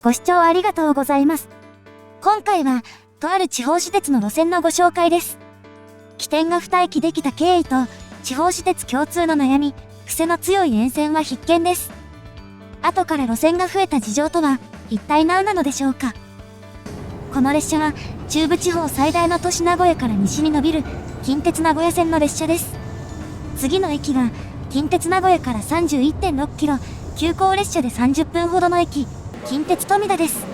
ご視聴ありがとうございます。今回は、とある地方私鉄の路線のご紹介です。起点が2駅できた経緯と、地方私鉄共通の悩み、癖の強い沿線は必見です。後から路線が増えた事情とは、一体何なのでしょうか。この列車は、中部地方最大の都市名古屋から西に伸びる、近鉄名古屋線の列車です。次の駅が、近鉄名古屋から 31.6 キロ、急行列車で30分ほどの駅、近鉄富田です。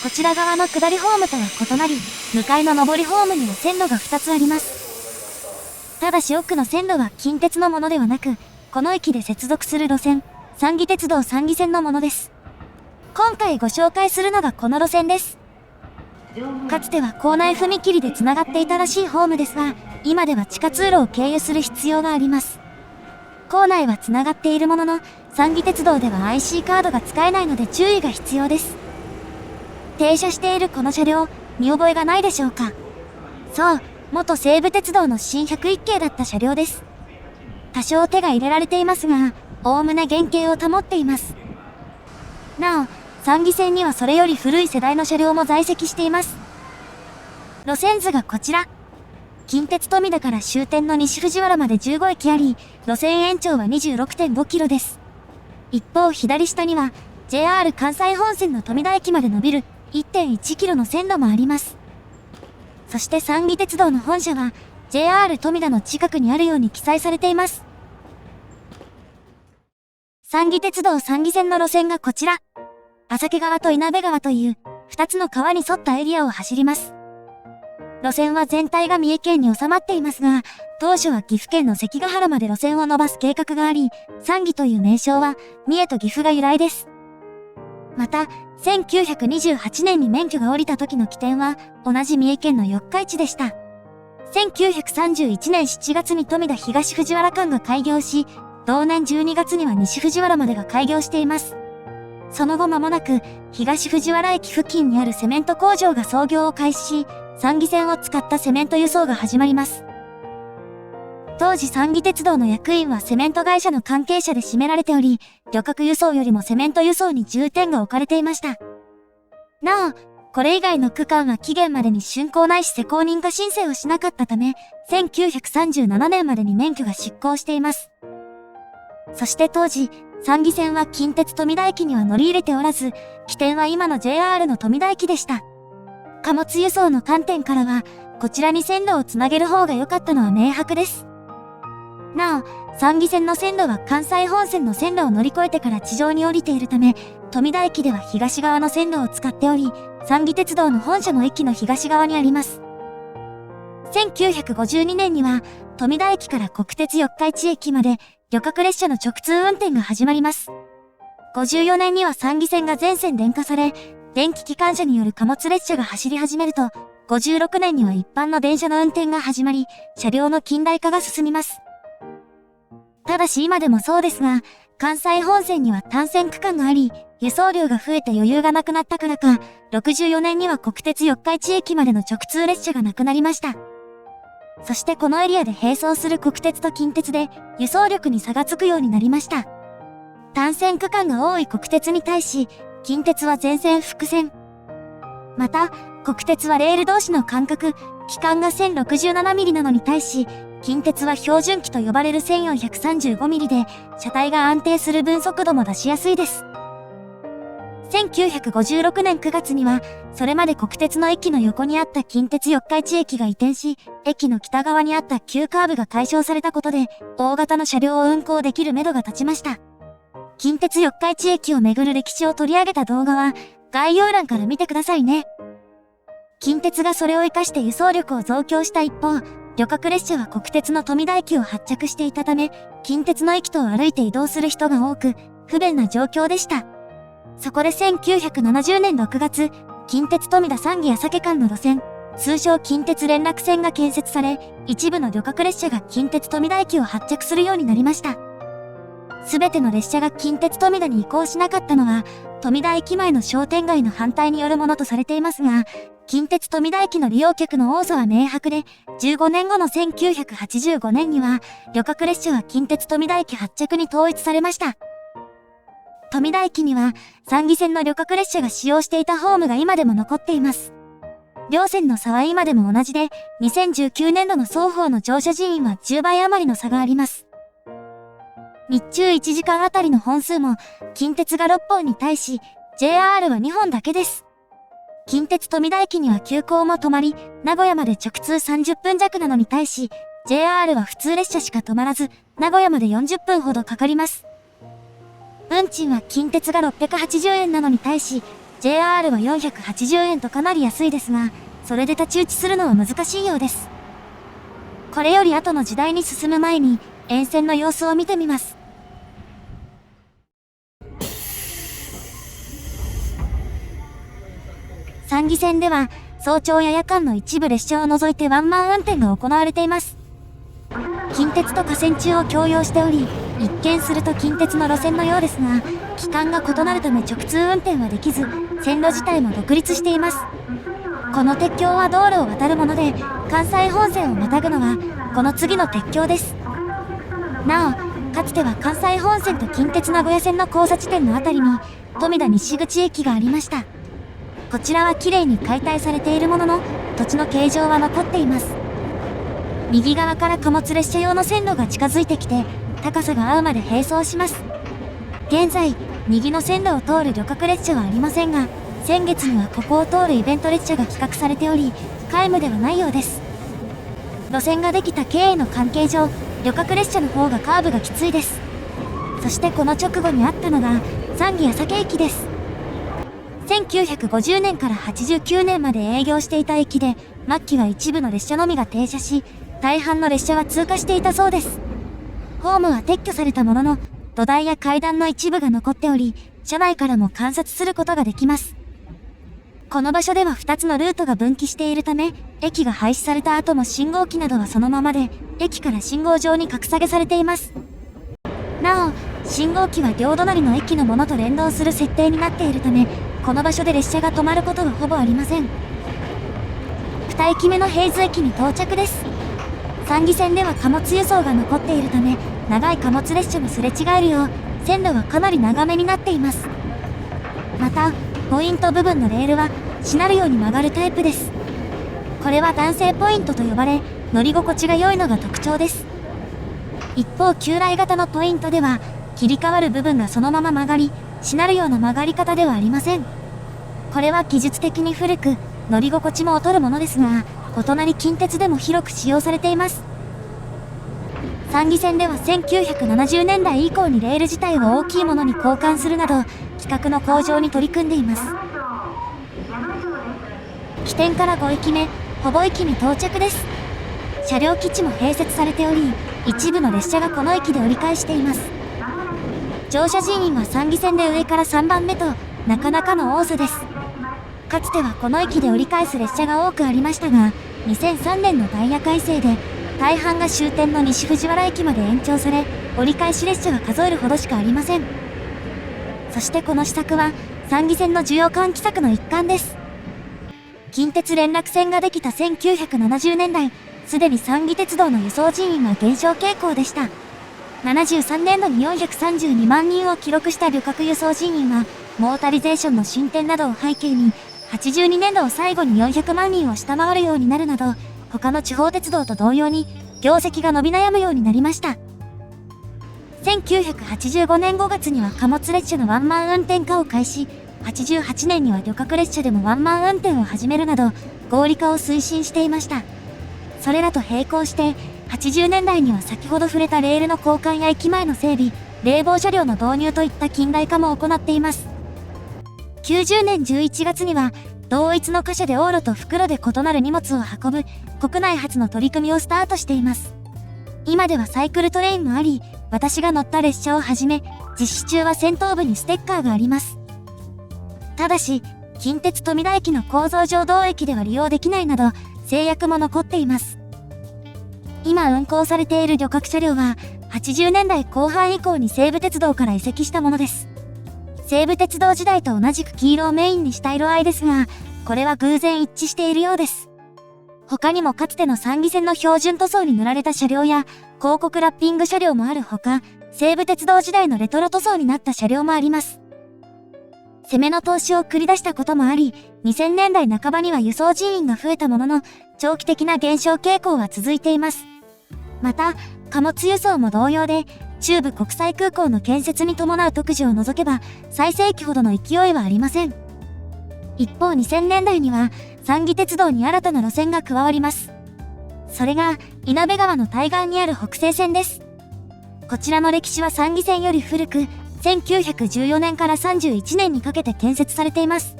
こちら側の下りホームとは異なり、向かいの上りホームには線路が2つあります。ただし奥の線路は近鉄のものではなく、この駅で接続する路線、三岐鉄道三岐線のものです。今回ご紹介するのがこの路線です。かつては構内踏切で繋がっていたらしいホームですが、今では地下通路を経由する必要があります。構内は繋がっているものの、三岐鉄道では IC カードが使えないので注意が必要です。停車しているこの車両、見覚えがないでしょうか。そう、元西武鉄道の新101系だった車両です。多少手が入れられていますが、おおむね原型を保っています。なお、三岐線にはそれより古い世代の車両も在籍しています。路線図がこちら。近鉄富田から終点の西藤原まで15駅あり、路線延長は 26.5 キロです。一方左下には、JR 関西本線の富田駅まで伸びる 1.1 キロの線路もあります。そして三岐鉄道の本社は、JR 富田の近くにあるように記載されています。三岐鉄道三岐線の路線がこちら。朝毛川と稲部川という2つの川に沿ったエリアを走ります。路線は全体が三重県に収まっていますが、当初は岐阜県の関ヶ原まで路線を伸ばす計画があり、三岐という名称は三重と岐阜が由来です。また、1928年に免許が下りた時の起点は同じ三重県の四日市でした。1931年7月に富田東藤原間が開業し、同年12月には西藤原までが開業しています。その後間もなく、東藤原駅付近にあるセメント工場が操業を開始し、三岐線を使ったセメント輸送が始まります。当時三岐鉄道の役員はセメント会社の関係者で占められており、旅客輸送よりもセメント輸送に重点が置かれていました。なお、これ以外の区間は期限までに竣工ないし施工認可申請をしなかったため、1937年までに免許が失効しています。そして当時、三岐線は近鉄富田駅には乗り入れておらず、起点は今の JR の富田駅でした。貨物輸送の観点からは、こちらに線路をつなげる方が良かったのは明白です。なお、三岐線の線路は関西本線の線路を乗り越えてから地上に降りているため、富田駅では東側の線路を使っており、三岐鉄道の本社も駅の東側にあります。1952年には、富田駅から国鉄四日市駅まで、旅客列車の直通運転が始まります。54年には三岐線が全線電化され、電気機関車による貨物列車が走り始めると、56年には一般の電車の運転が始まり、車両の近代化が進みます。ただし今でもそうですが、関西本線には単線区間があり、輸送量が増えて余裕がなくなったからか、64年には国鉄四日市駅までの直通列車がなくなりました。そしてこのエリアで並走する国鉄と近鉄で、輸送力に差がつくようになりました。単線区間が多い国鉄に対し、近鉄は全線複線。また、国鉄はレール同士の間隔、機関が 1067 ミリなのに対し、近鉄は標準機と呼ばれる1435ミリで、車体が安定する分速度も出しやすいです。1956年9月には、それまで国鉄の駅の横にあった近鉄四日市駅が移転し、駅の北側にあった急カーブが解消されたことで、大型の車両を運行できるめどが立ちました。近鉄四日市駅をめぐる歴史を取り上げた動画は、概要欄から見てくださいね。近鉄がそれを活かして輸送力を増強した一方、旅客列車は国鉄の富田駅を発着していたため、近鉄の駅と歩いて移動する人が多く、不便な状況でした。そこで1970年6月、近鉄富田三岐朝毛間の路線、通称近鉄連絡線が建設され、一部の旅客列車が近鉄富田駅を発着するようになりました。すべての列車が近鉄富田に移行しなかったのは、富田駅前の商店街の反対によるものとされていますが、近鉄富田駅の利用客の多さは明白で、15年後の1985年には、旅客列車は近鉄富田駅発着に統一されました。富田駅には3義線の旅客列車が使用していたホームが今でも残っています。両線の差は今でも同じで、2019年度の双方の乗車人員は10倍余りの差があります。日中1時間あたりの本数も、近鉄が6本に対し、JR は2本だけです。近鉄富田駅には急行も止まり、名古屋まで直通30分弱なのに対し、JR は普通列車しか止まらず、名古屋まで40分ほどかかります。運賃は近鉄が680円なのに対し、JR は480円とかなり安いですが、それで太刀打ちするのは難しいようです。これより後の時代に進む前に、沿線の様子を見てみます。3義線では、早朝や夜間の一部列車を除いてワンマン運転が行われています。近鉄と架線中を共用しており、一見すると近鉄の路線のようですが、期間が異なるため直通運転はできず、線路自体も独立しています。この鉄橋は道路を渡るもので、関西本線をまたぐのは、この次の鉄橋です。なお、かつては関西本線と近鉄名古屋線の交差地点のあたりに、富田西口駅がありました。こちらは綺麗に解体されているものの、土地の形状は残っています。右側から貨物列車用の線路が近づいてきて、高さが合うまで並走します。現在、右の線路を通る旅客列車はありませんが、先月にはここを通るイベント列車が企画されており、皆無ではないようです。路線ができた経営の関係上、旅客列車の方がカーブがきついです。そしてこの直後にあったのが、三義朝家駅です。1950年から89年まで営業していた駅で、末期は一部の列車のみが停車し、大半の列車は通過していたそうです。ホームは撤去されたものの、土台や階段の一部が残っており、車内からも観察することができます。この場所では2つのルートが分岐しているため、駅が廃止された後も信号機などはそのままで、駅から信号上に格下げされています。なお、信号機は両隣の駅のものと連動する設定になっているため、この場所で列車が止まることはほぼありません。2駅目の平津駅に到着です。3義線では貨物輸送が残っているため、長い貨物列車もすれ違えるよう、線路はかなり長めになっています。また、ポイント部分のレールは、しなるように曲がるタイプです。これは男性ポイントと呼ばれ、乗り心地が良いのが特徴です。一方、旧来型のポイントでは、切り替わる部分がそのまま曲がり、しなるような曲がり方ではありません。これは技術的に古く、乗り心地も劣るものですが、お隣近鉄でも広く使用されています。3義線では1970年代以降にレール自体を大きいものに交換するなど、規格の向上に取り組んでいます。起点から5駅目、ほぼ駅に到着です。車両基地も併設されており、一部の列車がこの駅で折り返しています。乗車人員は3義線で上から3番目と、なかなかの多さです。かつてはこの駅で折り返す列車が多くありましたが、2003年のダイヤ改正で、大半が終点の西藤原駅まで延長され、折り返し列車が数えるほどしかありません。そしてこの施策は、3義線の需要喚起策の一環です。近鉄連絡線ができた1970年代、すでに3義鉄道の輸送人員は減少傾向でした。73年度に432万人を記録した旅客輸送人員は、モータリゼーションの進展などを背景に、82年度を最後に400万人を下回るようになるなど、他の地方鉄道と同様に、業績が伸び悩むようになりました。1985年5月には貨物列車のワンマン運転化を開始、88年には旅客列車でもワンマン運転を始めるなど、合理化を推進していました。それらと並行して、80年代には先ほど触れたレールの交換や駅前の整備、冷房車両の導入といった近代化も行っています。90年11月には、同一の貨車で往路と復路で異なる荷物を運ぶ、国内初の取り組みをスタートしています。今ではサイクルトレインもあり、私が乗った列車をはじめ、実施中は先頭部にステッカーがあります。ただし、近鉄富田駅の構造上同駅では利用できないなど、制約も残っています。今運行されている旅客車両は、80年代後半以降に西武鉄道から移籍したものです。西武鉄道時代と同じく黄色をメインにした色合いですが、これは偶然一致しているようです。他にもかつての3義線の標準塗装に塗られた車両や、広告ラッピング車両もあるほか、西武鉄道時代のレトロ塗装になった車両もあります。攻めの投資を繰り出したこともあり、2000年代半ばには輸送人員が増えたものの、長期的な減少傾向は続いています。また、貨物輸送も同様で、中部国際空港の建設に伴う特需を除けば、最盛期ほどの勢いはありません。一方2000年代には、三岐鉄道に新たな路線が加わります。それが、員弁川の対岸にある北西線です。こちらの歴史は三岐線より古く、1914年から31年にかけて建設されています。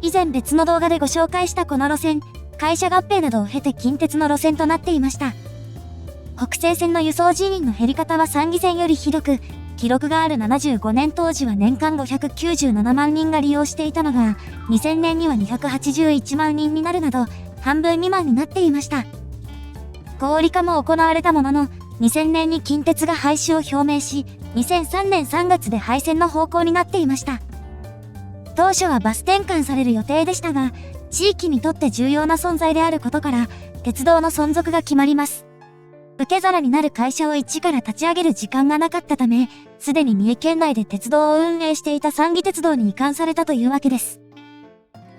以前別の動画でご紹介したこの路線、会社合併などを経て近鉄の路線となっていました。北西線の輸送人員の減り方は三岐線よりひどく、記録がある75年当時は年間597万人が利用していたのが、2000年には281万人になるなど、半分未満になっていました。合理化も行われたものの、2000年に近鉄が廃止を表明し、2003年3月で廃線の方向になっていました。当初はバス転換される予定でしたが、地域にとって重要な存在であることから、鉄道の存続が決まります。受け皿になる会社を一から立ち上げる時間がなかったため、すでに三重県内で鉄道を運営していた三岐鉄道に移管されたというわけです。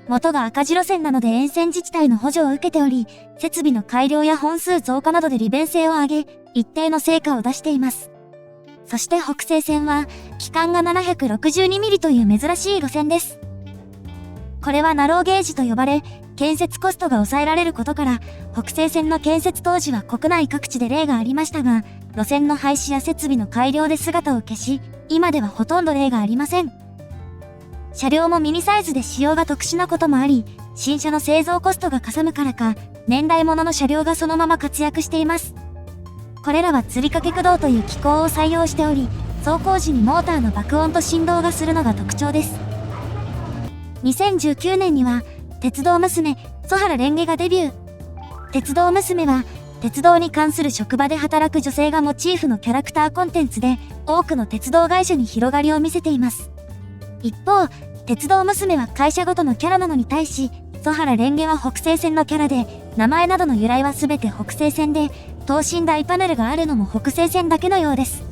元が赤字路線なので沿線自治体の補助を受けており、設備の改良や本数増加などで利便性を上げ、一定の成果を出しています。そして北西線は、期間が762ミリという珍しい路線です。これはナローゲージと呼ばれ、建設コストが抑えられることから、北西線の建設当時は国内各地で例がありましたが、路線の廃止や設備の改良で姿を消し、今ではほとんど例がありません。車両もミニサイズで仕様が特殊なこともあり、新車の製造コストがかさむからか、年代物の車両がそのまま活躍しています。これらは吊り掛け駆動という機構を採用しており、走行時にモーターの爆音と振動がするのが特徴です。2019年には、鉄道娘、曽原蓮華がデビュー。鉄道娘は、鉄道に関する職場で働く女性がモチーフのキャラクターコンテンツで、多くの鉄道会社に広がりを見せています。一方、鉄道娘は会社ごとのキャラなのに対し、曽原蓮華は北西線のキャラで、名前などの由来はすべて北西線で、等身大パネルがあるのも北西線だけのようです。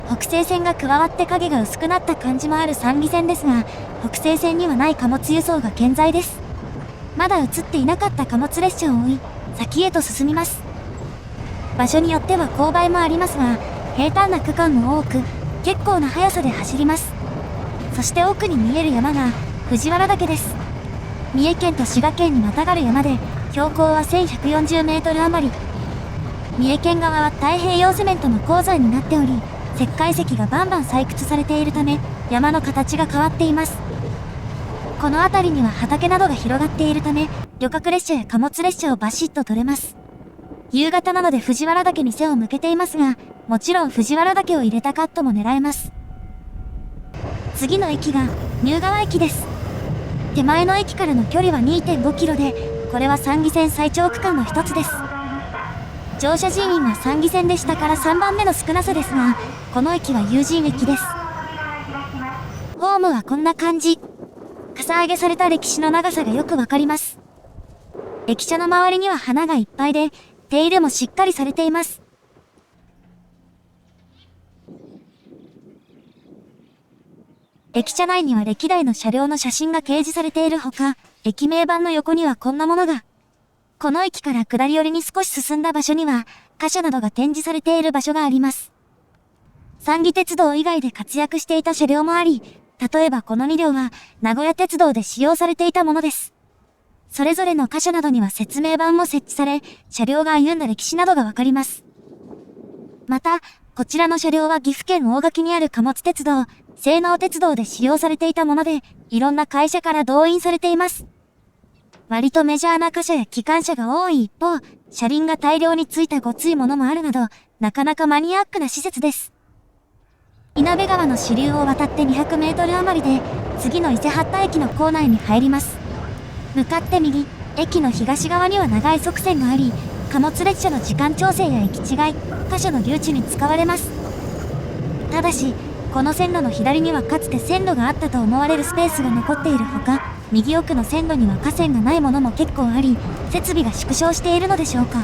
北西線が加わって影が薄くなった感じもある三岐線ですが、北西線にはない貨物輸送が健在です。まだ映っていなかった貨物列車を追い、先へと進みます。場所によっては勾配もありますが、平坦な区間も多く、結構な速さで走ります。そして奥に見える山が藤原岳です。三重県と滋賀県にまたがる山で、標高は1140メートル余り。三重県側は太平洋セメントの鉱山になっており、石灰石がバンバン採掘されているため、山の形が変わっています。この辺りには畑などが広がっているため、旅客列車や貨物列車をバシッと取れます。夕方なので藤原岳に背を向けていますが、もちろん藤原岳を入れたカットも狙えます。次の駅が入川駅です。手前の駅からの距離は 2.5 キロで、これは三岐線最長区間の一つです。乗車人員は三岐線で下から3番目の少なさですが、この駅は有人駅です。ホームはこんな感じ。かさ上げされた歴史の長さがよくわかります。駅舎の周りには花がいっぱいで、手入れもしっかりされています。駅舎内には歴代の車両の写真が掲示されているほか、駅名板の横にはこんなものが。この駅から下り寄りに少し進んだ場所には、貨車などが展示されている場所があります。三岐鉄道以外で活躍していた車両もあり、例えばこの2両は、名古屋鉄道で使用されていたものです。それぞれの貨車などには説明板も設置され、車両が歩んだ歴史などがわかります。また、こちらの車両は岐阜県大垣にある貨物鉄道、西濃鉄道で使用されていたもので、いろんな会社から動員されています。割とメジャーな貨車や機関車が多い一方、車輪が大量についたごついものもあるなど、なかなかマニアックな施設です。員弁川の支流を渡って200メートル余りで、次の伊勢八田駅の構内に入ります。向かって右、駅の東側には長い側線があり、貨物列車の時間調整や駅違い、貨車の留置に使われます。ただし、この線路の左にはかつて線路があったと思われるスペースが残っているほか、右奥の線路には架線がないものも結構あり、設備が縮小しているのでしょうか。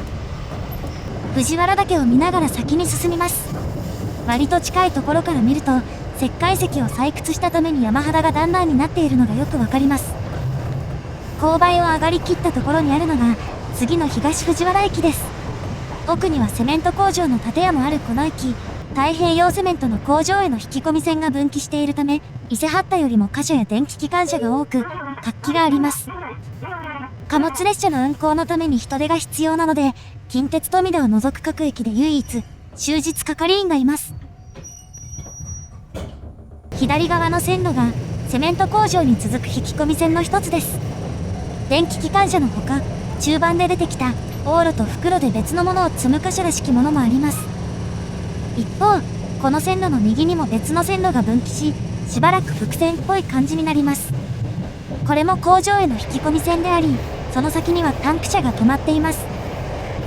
藤原岳を見ながら先に進みます。割と近いところから見ると、石灰石を採掘したために山肌が段々になっているのがよくわかります。勾配を上がりきったところにあるのが、次の東藤原駅です。奥にはセメント工場の建屋もあるこの駅、太平洋セメントの工場への引き込み線が分岐しているため、伊勢八田よりも貨車や電気機関車が多く、活気があります。貨物列車の運行のために人手が必要なので、近鉄富田を除く各駅で唯一、終日係員がいます。左側の線路が、セメント工場に続く引き込み線の一つです。電気機関車のほか、中盤で出てきた、往路と袋で別のものを積む貨車らしきものもあります。一方、この線路の右にも別の線路が分岐し、しばらく伏線っぽい感じになります。これも工場への引き込み線であり、その先にはタンク車が止まっています。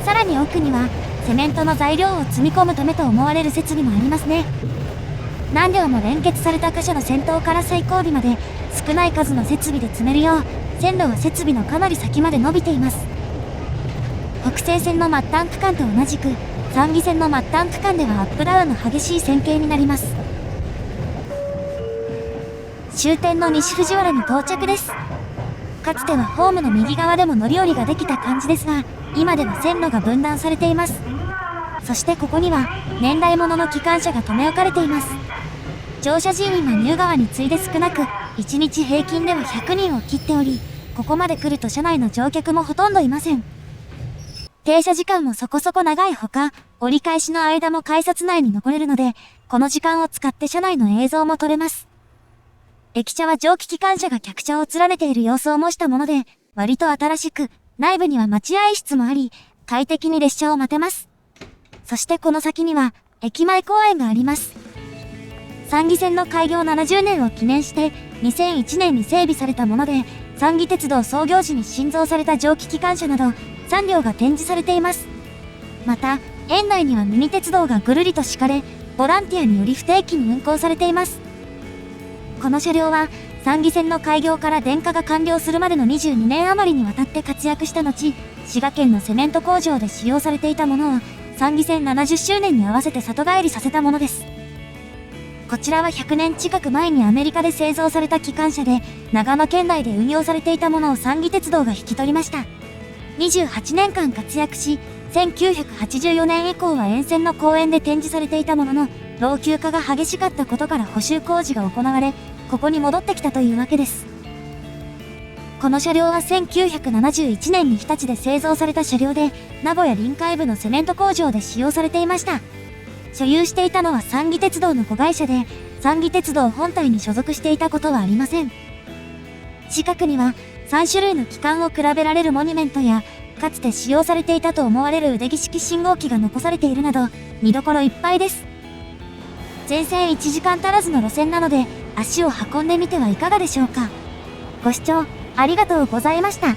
さらに奥には、セメントの材料を積み込むためと思われる設備もありますね。何両も連結された貨車の先頭から最後尾まで、少ない数の設備で積めるよう、線路は設備のかなり先まで伸びています。北西線の末端区間と同じく、三義線の末端区間ではアップダウンの激しい線形になります。終点の西藤原に到着です。かつてはホームの右側でも乗り降りができた感じですが、今では線路が分断されています。そしてここには、年代物の機関車が留め置かれています。乗車人員は入川に次いで少なく、1日平均では100人を切っており、ここまで来ると車内の乗客もほとんどいません。停車時間もそこそこ長いほか、折り返しの間も改札内に残れるので、この時間を使って車内の映像も撮れます。駅舎は蒸気機関車が客車を連ねている様子を模したもので、割と新しく、内部には待合室もあり、快適に列車を待てます。そしてこの先には、駅前公園があります。三義線の開業70年を記念して、2001年に整備されたもので、三義鉄道創業時に新造された蒸気機関車など、3両が展示されています。また、園内にはミニ鉄道がぐるりと敷かれ、ボランティアにより不定期に運行されています。この車両は、三義線の開業から電化が完了するまでの22年余りにわたって活躍した後、滋賀県のセメント工場で使用されていたものを、三義線70周年に合わせて里帰りさせたものです。こちらは100年近く前にアメリカで製造された機関車で、長野県内で運用されていたものを三義鉄道が引き取りました。28年間活躍し、1984年以降は沿線の公園で展示されていたものの、老朽化が激しかったことから補修工事が行われ、ここに戻ってきたというわけです。この車両は1971年に日立で製造された車両で、名古屋臨海部のセメント工場で使用されていました。所有していたのは三義鉄道の子会社で、三義鉄道本体に所属していたことはありません。近くには3種類の機関を比べられるモニュメントや、かつて使用されていたと思われる腕木式信号機が残されているなど、見どころいっぱいです。全線1時間足らずの路線なので、足を運んでみてはいかがでしょうか。ご視聴ありがとうございました。